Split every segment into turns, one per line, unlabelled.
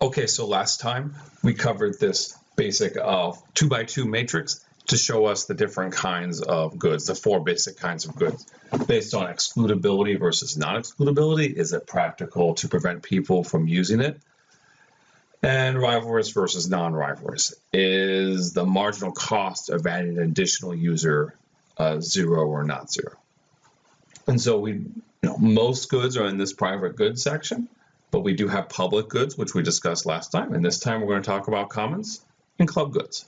Okay, so last time we covered this basic 2x2 matrix to show us the different kinds of goods, the four basic kinds of goods, based on excludability versus non-excludability. Is it practical to prevent people from using it? And rivalrous versus non-rivalrous. Is the marginal cost of adding an additional user zero or not zero? And so most goods are in this private goods section, but we do have public goods, which we discussed last time. And this time we're going to talk about commons and club goods.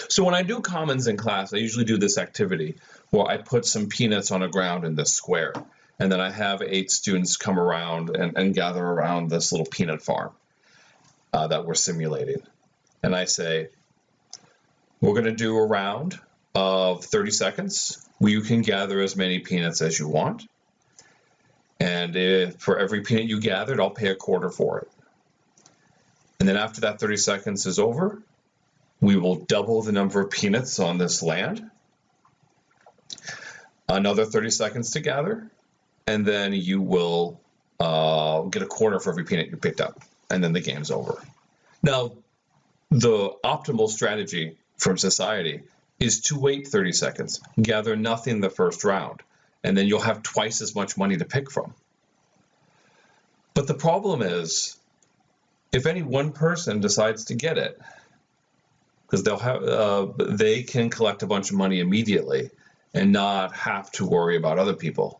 So when I do commons in class, I usually do this activity where I put some peanuts on the ground in this square. And then I have 8 students come around and gather around this little peanut farm that we're simulating. And I say, we're going to do a round of 30 seconds where you can gather as many peanuts as you want. And for every peanut you gathered, I'll pay a quarter for it. And then after that 30 seconds is over, we will double the number of peanuts on this land. Another 30 seconds to gather, and then you will get a quarter for every peanut you picked up, and then the game's over. Now, the optimal strategy from society is to wait 30 seconds, gather nothing the first round, and then you'll have twice as much money to pick from. But the problem is, if any one person decides to get it, because they can collect a bunch of money immediately and not have to worry about other people.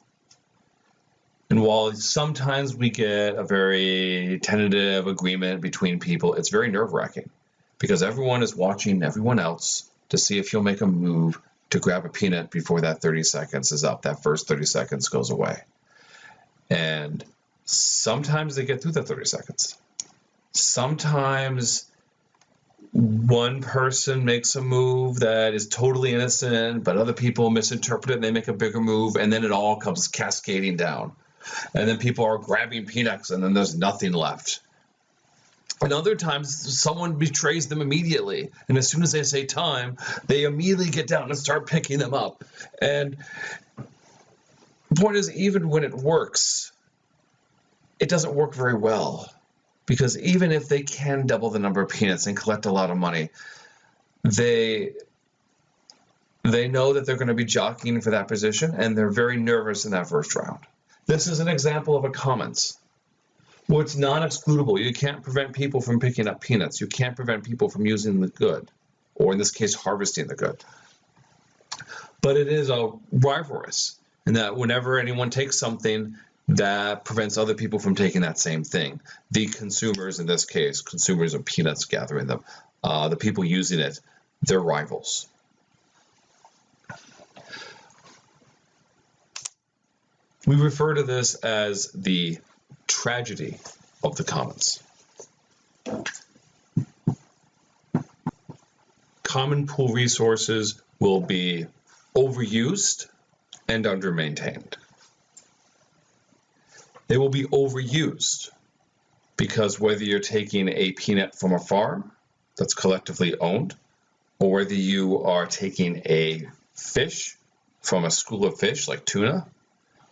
And while sometimes we get a very tentative agreement between people, it's very nerve-wracking because everyone is watching everyone else to see if you'll make a move to grab a peanut before that 30 seconds is up. That first 30 seconds goes away. And sometimes they get through the 30 seconds. Sometimes one person makes a move that is totally innocent, but other people misinterpret it and they make a bigger move, and then it all comes cascading down. And then people are grabbing peanuts and then there's nothing left. And other times someone betrays them immediately, and as soon as they say time, they immediately get down and start picking them up. And the point is, even when it works, it doesn't work very well. Because even if they can double the number of peanuts and collect a lot of money, they know that they're going to be jockeying for that position, and they're very nervous in that first round. This is an example of a commons. Well, it's non-excludable. You can't prevent people from picking up peanuts. You can't prevent people from using the good, or in this case, harvesting the good. But it is a rivalrous, in that whenever anyone takes something, that prevents other people from taking that same thing. The consumers, in this case, consumers of peanuts gathering them, the people using it, they're rivals. We refer to this as the tragedy of the commons. Common pool resources will be overused and undermaintained. They will be overused because whether you're taking a peanut from a farm that's collectively owned, or whether you are taking a fish from a school of fish like tuna,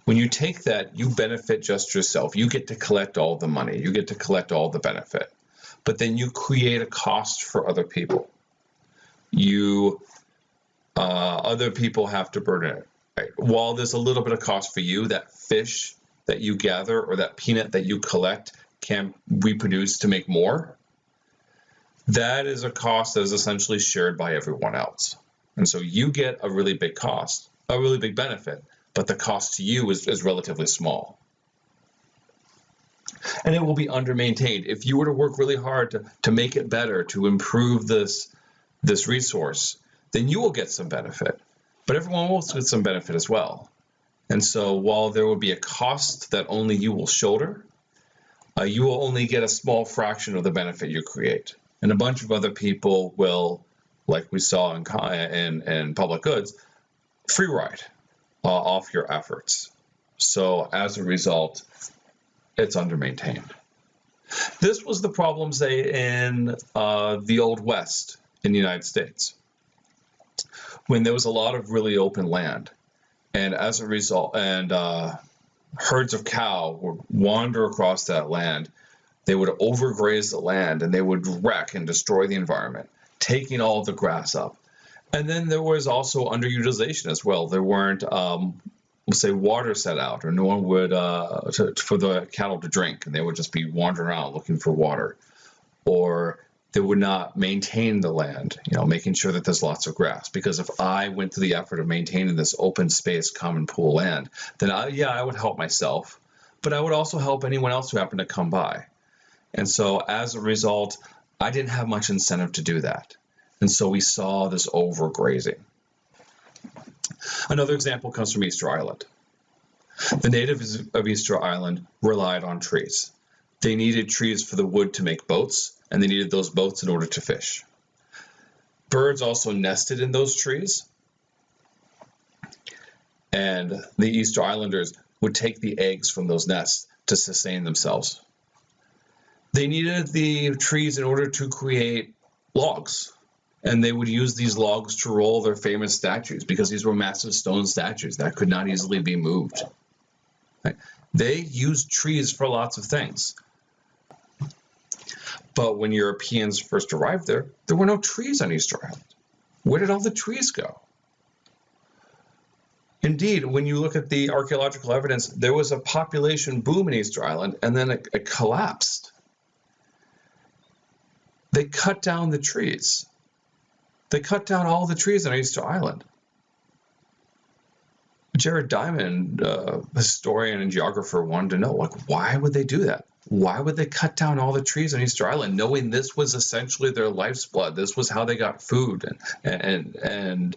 when you take that, you benefit just yourself. You get to collect all the money. You get to collect all the benefit. But then you create a cost for other people. Other people have to burden it. Right? While there's a little bit of cost for you, that fish that you gather or that peanut that you collect can reproduce to make more, that is a cost that is essentially shared by everyone else. And so you get a really big cost, a really big benefit, but the cost to you is relatively small. And it will be undermaintained. If you were to work really hard to make it better, to improve this resource, then you will get some benefit, but everyone else gets some benefit as well. And so while there will be a cost that only you will shoulder, you will only get a small fraction of the benefit you create. And a bunch of other people will, like we saw in public goods, free ride off your efforts. So as a result, it's undermaintained. This was the problem, say, in the Old West in the United States, when there was a lot of really open land. And as a result, herds of cow would wander across that land They would overgraze the land and they would wreck and destroy the environment, taking all the grass up. And then there was also underutilization as well. There weren't, we'll say, water set out, or no one would for the cattle to drink, and they would just be wandering around looking for water. Or they would not maintain the land, making sure that there's lots of grass. Because if I went through the effort of maintaining this open space, common pool land, then I would help myself, but I would also help anyone else who happened to come by. And so as a result, I didn't have much incentive to do that. And so we saw this overgrazing. Another example comes from Easter Island. The natives of Easter Island relied on trees. They needed trees for the wood to make boats, and they needed those boats in order to fish. Birds also nested in those trees, and the Easter Islanders would take the eggs from those nests to sustain themselves. They needed the trees in order to create logs, and they would use these logs to roll their famous statues, because these were massive stone statues that could not easily be moved. Right? They used trees for lots of things. But when Europeans first arrived there were no trees on Easter Island. Where did all the trees go? Indeed, when you look at the archaeological evidence, there was a population boom in Easter Island, and then it collapsed. They cut down the trees. They cut down all the trees on Easter Island. Jared Diamond, historian and geographer, wanted to know, why would they do that? Why would they cut down all the trees on Easter Island, knowing this was essentially their life's blood? This was how they got food and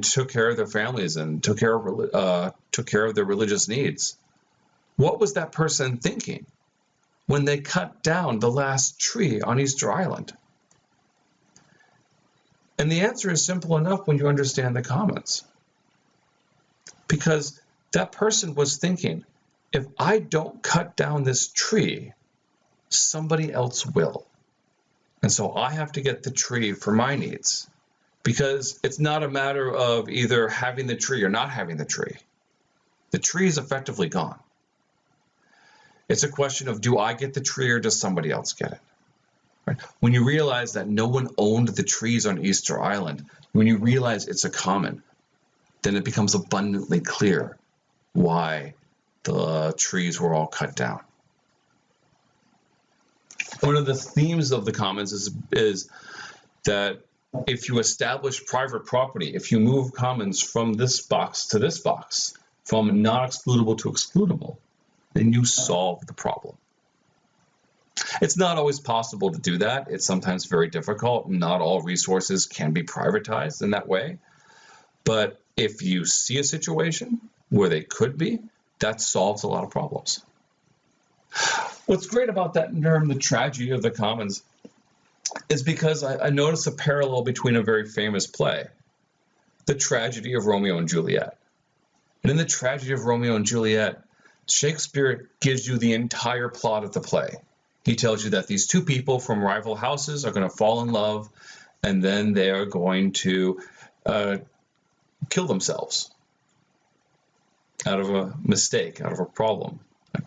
took care of their families and took care of their religious needs. What was that person thinking when they cut down the last tree on Easter Island? And the answer is simple enough when you understand the commons. Because that person was thinking, if I don't cut down this tree, somebody else will. And so I have to get the tree for my needs. Because it's not a matter of either having the tree or not having the tree. The tree is effectively gone. It's a question of, do I get the tree or does somebody else get it? Right? When you realize that no one owned the trees on Easter Island, when you realize it's a common, then it becomes abundantly clear why the trees were all cut down. One of the themes of the commons is that if you establish private property, if you move commons from this box to this box, from non-excludable to excludable, then you solve the problem. It's not always possible to do that. It's sometimes very difficult. Not all resources can be privatized in that way. But if you see a situation where they could be, that solves a lot of problems. What's great about that term, the tragedy of the commons, is because I noticed a parallel between a very famous play, the tragedy of Romeo and Juliet. And in the tragedy of Romeo and Juliet, Shakespeare gives you the entire plot of the play. He tells you that these two people from rival houses are going to fall in love, and then they are going to kill themselves out of a mistake, out of a problem,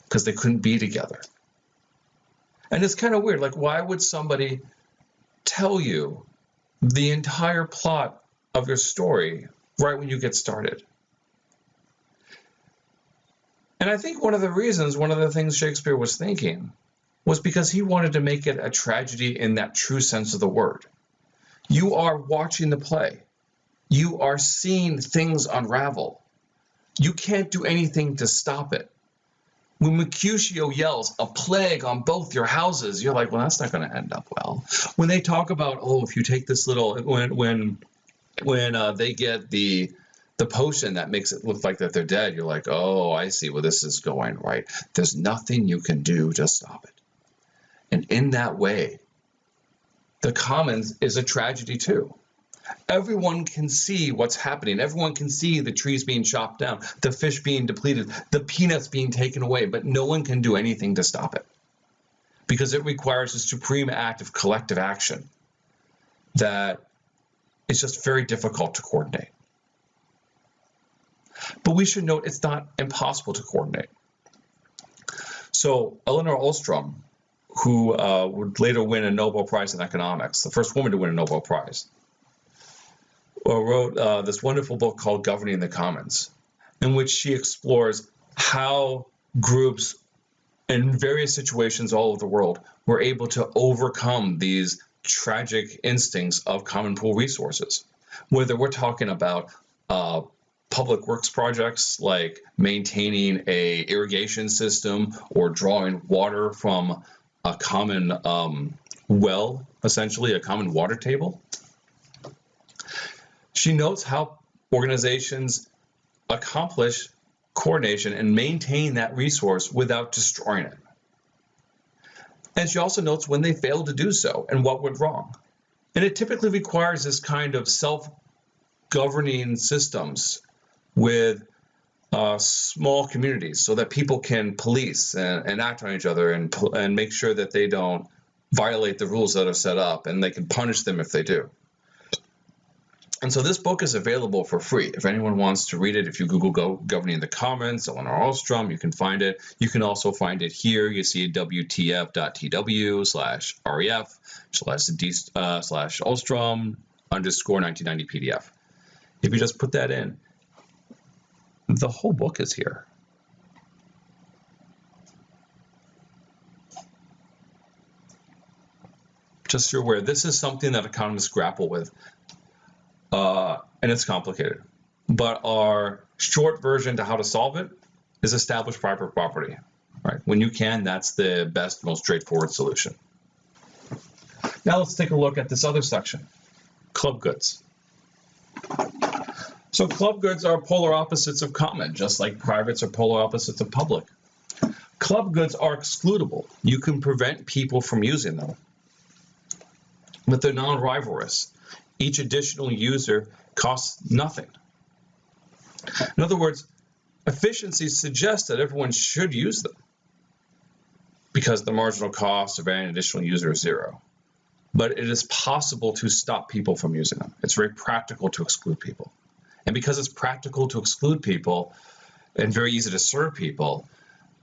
because they couldn't be together. And it's kind of weird. Why would somebody tell you the entire plot of your story right when you get started? And I think one of the things Shakespeare was thinking was because he wanted to make it a tragedy in that true sense of the word. You are watching the play. You are seeing things unravel. You can't do anything to stop it. When Mercutio yells, "A plague on both your houses," you're like, well, that's not going to end up well. When they talk about, if you take this little, when they get the potion that makes it look like that they're dead, you're like, oh, I see where this is going, right? There's nothing you can do to stop it. And in that way, the commons is a tragedy too. Everyone can see what's happening. Everyone can see the trees being chopped down, the fish being depleted, the peanuts being taken away, but no one can do anything to stop it because it requires a supreme act of collective action that is just very difficult to coordinate. But we should note it's not impossible to coordinate. So Elinor Ostrom, who would later win a Nobel Prize in economics, the first woman to win a Nobel Prize, wrote this wonderful book called Governing the Commons, in which she explores how groups in various situations all over the world were able to overcome these tragic instincts of common pool resources. Whether we're talking about public works projects like maintaining a irrigation system or drawing water from a common well, essentially a common water table. She notes how organizations accomplish coordination and maintain that resource without destroying it. And she also notes when they fail to do so and what went wrong. And it typically requires this kind of self-governing systems with small communities so that people can police and act on each other and make sure that they don't violate the rules that are set up, and they can punish them if they do. And so this book is available for free. If anyone wants to read it, if you Google Governing the Commons, Eleanor Ostrom, you can find it. You can also find it here. You see WTF.tw/ref/Ostrom_1990 PDF. If you just put that in, the whole book is here. Just so you're aware, this is something that economists grapple with. And it's complicated. But our short version to how to solve it is establish private property. Right? When you can, that's the best, most straightforward solution. Now let's take a look at this other section, club goods. So club goods are polar opposites of common, just like privates are polar opposites of public. Club goods are excludable. You can prevent people from using them, but they're non-rivalrous. Each additional user costs nothing. In other words, efficiency suggests that everyone should use them because the marginal cost of any additional user is zero. But it is possible to stop people from using them. It's very practical to exclude people. And because it's practical to exclude people and very easy to serve people,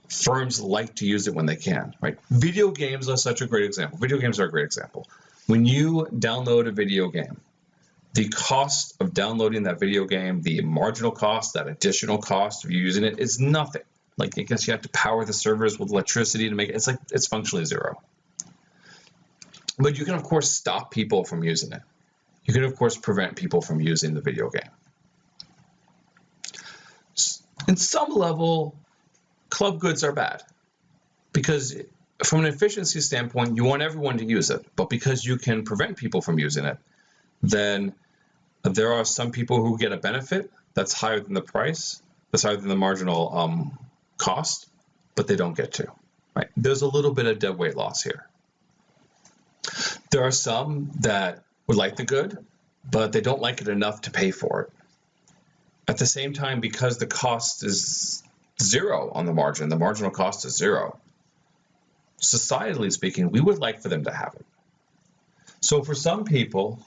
firms like to use it when they can, right? Video games are such a great example. Video games are a great example. When you download a video game, the cost of downloading that video game, the marginal cost, that additional cost of using it is nothing. Like, I guess you have to power the servers with electricity to make it. It's functionally zero. But you can, of course, stop people from using it. You can, of course, prevent people from using the video game. In some level, club goods are bad because from an efficiency standpoint, you want everyone to use it. But because you can prevent people from using it, then there are some people who get a benefit that's higher than the price, that's higher than the marginal cost, but they don't get to. Right? There's a little bit of dead weight loss here. There are some that would like the good, but they don't like it enough to pay for it. At the same time, because the cost is zero on the marginal cost is zero, societally speaking, we would like for them to have it. So for some people,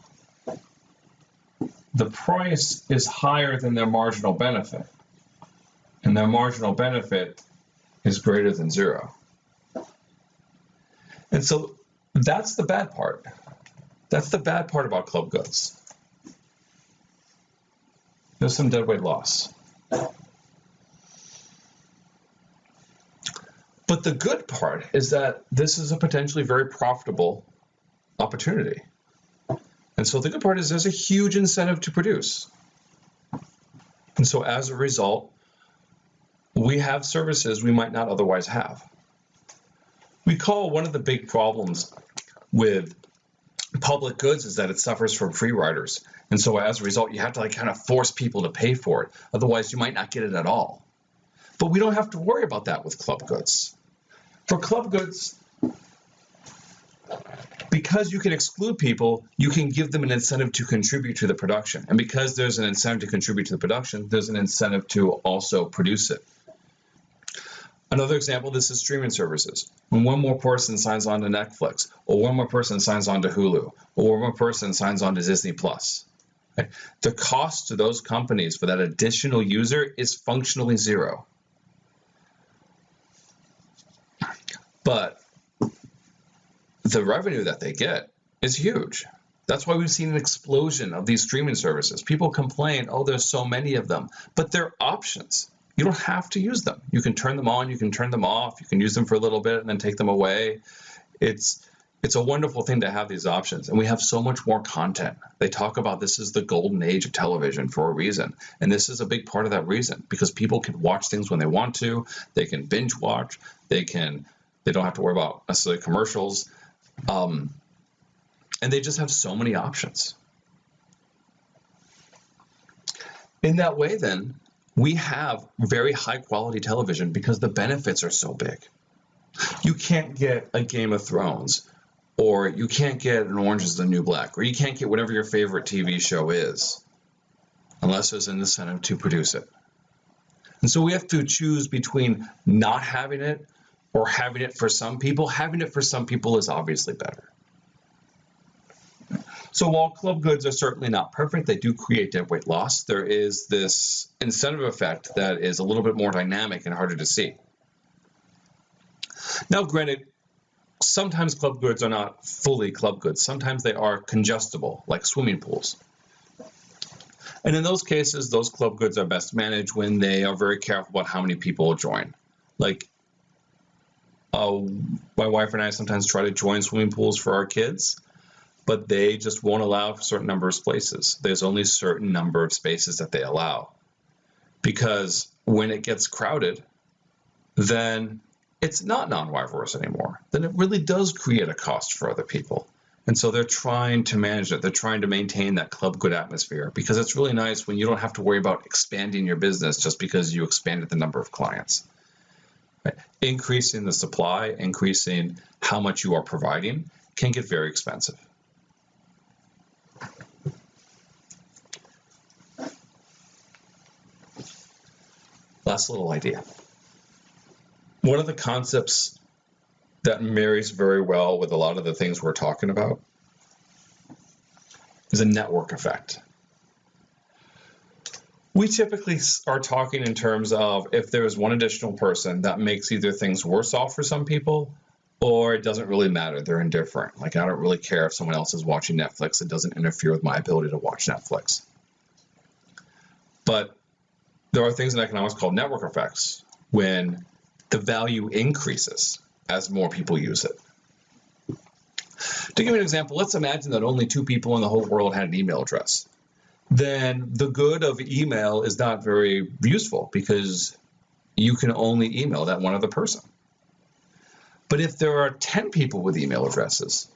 the price is higher than their marginal benefit, and their marginal benefit is greater than zero. And so that's the bad part. That's the bad part about club goods. There's some deadweight loss. But the good part is that this is a potentially very profitable opportunity. And so the good part is there's a huge incentive to produce. And so as a result, we have services we might not otherwise have. We call one of the big problems with public goods is that it suffers from free riders. And so as a result, you have to kind of force people to pay for it. Otherwise, you might not get it at all. But we don't have to worry about that with club goods. For club goods, because you can exclude people, you can give them an incentive to contribute to the production. And because there's an incentive to contribute to the production, there's an incentive to also produce it. Another example, this is streaming services. When one more person signs on to Netflix, or one more person signs on to Hulu, or one more person signs on to Disney Plus, right? The cost to those companies for that additional user is functionally zero. But the revenue that they get is huge. That's why we've seen an explosion of these streaming services. People complain, oh, there's so many of them, but they're options. You don't have to use them. You can turn them on, you can turn them off, you can use them for a little bit and then take them away. It's a wonderful thing to have these options, and we have so much more content. They talk about this is the golden age of television for a reason, and this is a big part of that reason, because people can watch things when they want to. They can binge watch. They don't have to worry about necessarily commercials, and they just have so many options. In that way, then, we have very high quality television because the benefits are so big. You can't get a Game of Thrones, or you can't get an Orange is the New Black, or you can't get whatever your favorite TV show is unless there's an incentive to produce it. And so we have to choose between not having it or having it for some people. Having it for some people is obviously better. So while club goods are certainly not perfect, they do create dead weight loss. There is this incentive effect that is a little bit more dynamic and harder to see. Now, granted, sometimes club goods are not fully club goods. Sometimes they are congestible, like swimming pools. And in those cases, those club goods are best managed when they are very careful about how many people will join. Like, my wife and I sometimes try to join swimming pools for our kids, but they just won't allow for a certain number of spaces. There's only a certain number of spaces that they allow. Because when it gets crowded, then it's not non-rivalrous anymore. Then it really does create a cost for other people. And so they're trying to manage it. They're trying to maintain that club good atmosphere, because it's really nice when you don't have to worry about expanding your business just because you expanded the number of clients. Right? Increasing the supply, increasing how much you are providing can get very expensive. Last little idea. One of the concepts that marries very well with a lot of the things we're talking about is a network effect. We typically are talking in terms of if there is one additional person that makes either things worse off for some people, or it doesn't really matter, they're indifferent. Like, I don't really care if someone else is watching Netflix, it doesn't interfere with my ability to watch Netflix. But there are things in economics called network effects, when the value increases as more people use it. To give you an example, let's imagine that only 2 people in the whole world had an email address. Then the good of email is not very useful, because you can only email that one other person. But if there are 10 people with email addresses,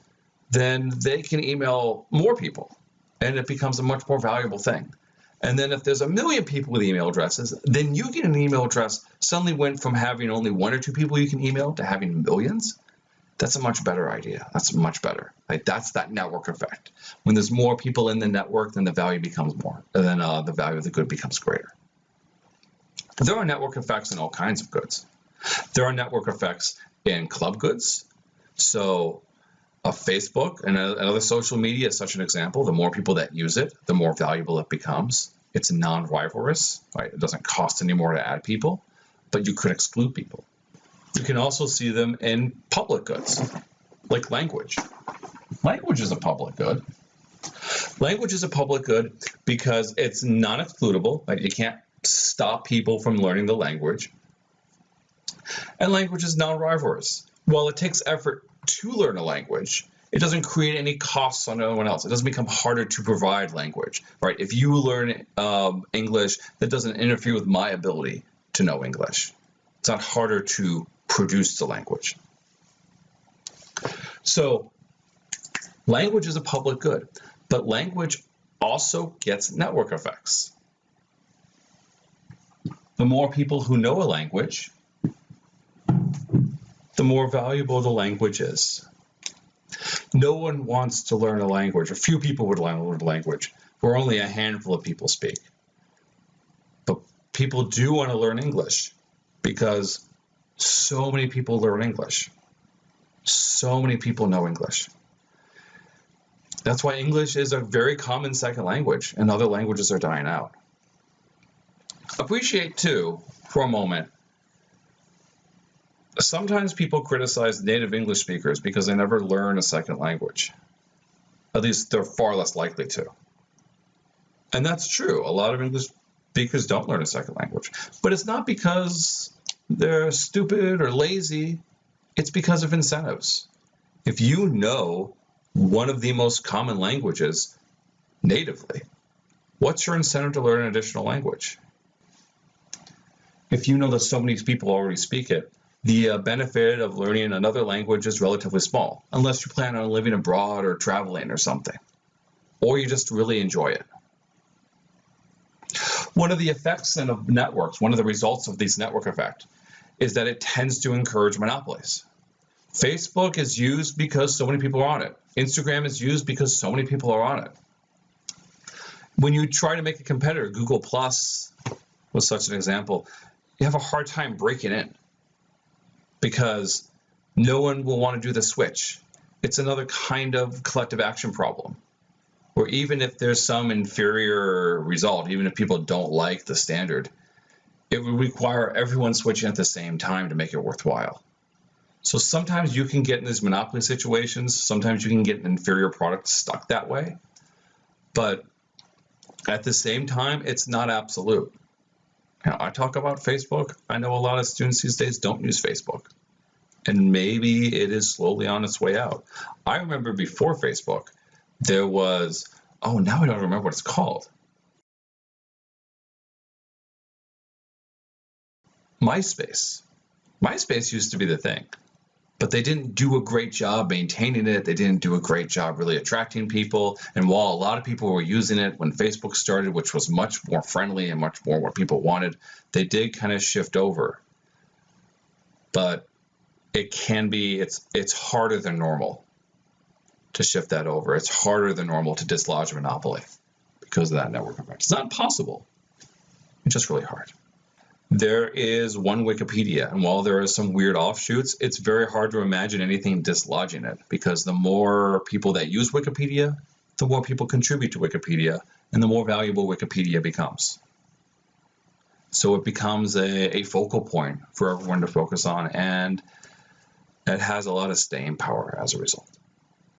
then they can email more people, and it becomes a much more valuable thing. And then if there's 1 million people with email addresses, then you get an email address suddenly went from having only 1 or 2 people you can email to having millions. That's a much better idea. That's much better. Like, that's that network effect. When there's more people in the network, then the value becomes more, and then the value of the good becomes greater. There are network effects in all kinds of goods. There are network effects in club goods. So Facebook and other social media is such an example. The more people that use it, the more valuable it becomes. It's non-rivalrous, right? It doesn't cost any more to add people, but you could exclude people. You can also see them in public goods, like language. Language is a public good. Language is a public good because it's non-excludable, right? You can't stop people from learning the language. And language is non-rivalrous. While it takes effort to learn a language, it doesn't create any costs on anyone else. It doesn't become harder to provide language, right? If you learn English, that doesn't interfere with my ability to know English. It's not harder to produce the language. So language is a public good, but language also gets network effects. The more people who know a language, the more valuable the language is. No one wants to learn a language, or few people would learn a language where only a handful of people speak. But people do want to learn English because so many people learn English. So many people know English. That's why English is a very common second language, and other languages are dying out. Appreciate, too, for a moment, Sometimes people criticize native English speakers because they never learn a second language. At least they're far less likely to. And that's true. A lot of English speakers don't learn a second language. But it's not because they're stupid or lazy. It's because of incentives. If you know one of the most common languages natively, what's your incentive to learn an additional language? If you know that so many people already speak it, the benefit of learning another language is relatively small, unless you plan on living abroad or traveling or something, or you just really enjoy it. One of the effects of networks, one of the results of this network effect, is that it tends to encourage monopolies. Facebook is used because so many people are on it. Instagram is used because so many people are on it. When you try to make a competitor, Google Plus was such an example, you have a hard time breaking in because no one will want to do the switch. It's another kind of collective action problem, where even if there's some inferior result, even if people don't like the standard, it would require everyone switching at the same time to make it worthwhile. So sometimes you can get in these monopoly situations, sometimes you can get an inferior product stuck that way, but at the same time, it's not absolute. Now, I talk about Facebook. I know a lot of students these days don't use Facebook, and maybe it is slowly on its way out. I remember before Facebook, there was, oh, now I don't remember what it's called. MySpace. MySpace used to be the thing, but they didn't do a great job maintaining it. They didn't do a great job really attracting people. And while a lot of people were using it when Facebook started, which was much more friendly and much more what people wanted, they did kind of shift over. But it can be, it's harder than normal to shift that over. It's harder than normal to dislodge a monopoly because of that network effect. It's not impossible. It's just really hard. There is one Wikipedia, and while there are some weird offshoots, it's very hard to imagine anything dislodging it, because the more people that use Wikipedia, the more people contribute to Wikipedia, and the more valuable Wikipedia becomes. So it becomes a focal point for everyone to focus on, and it has a lot of staying power as a result.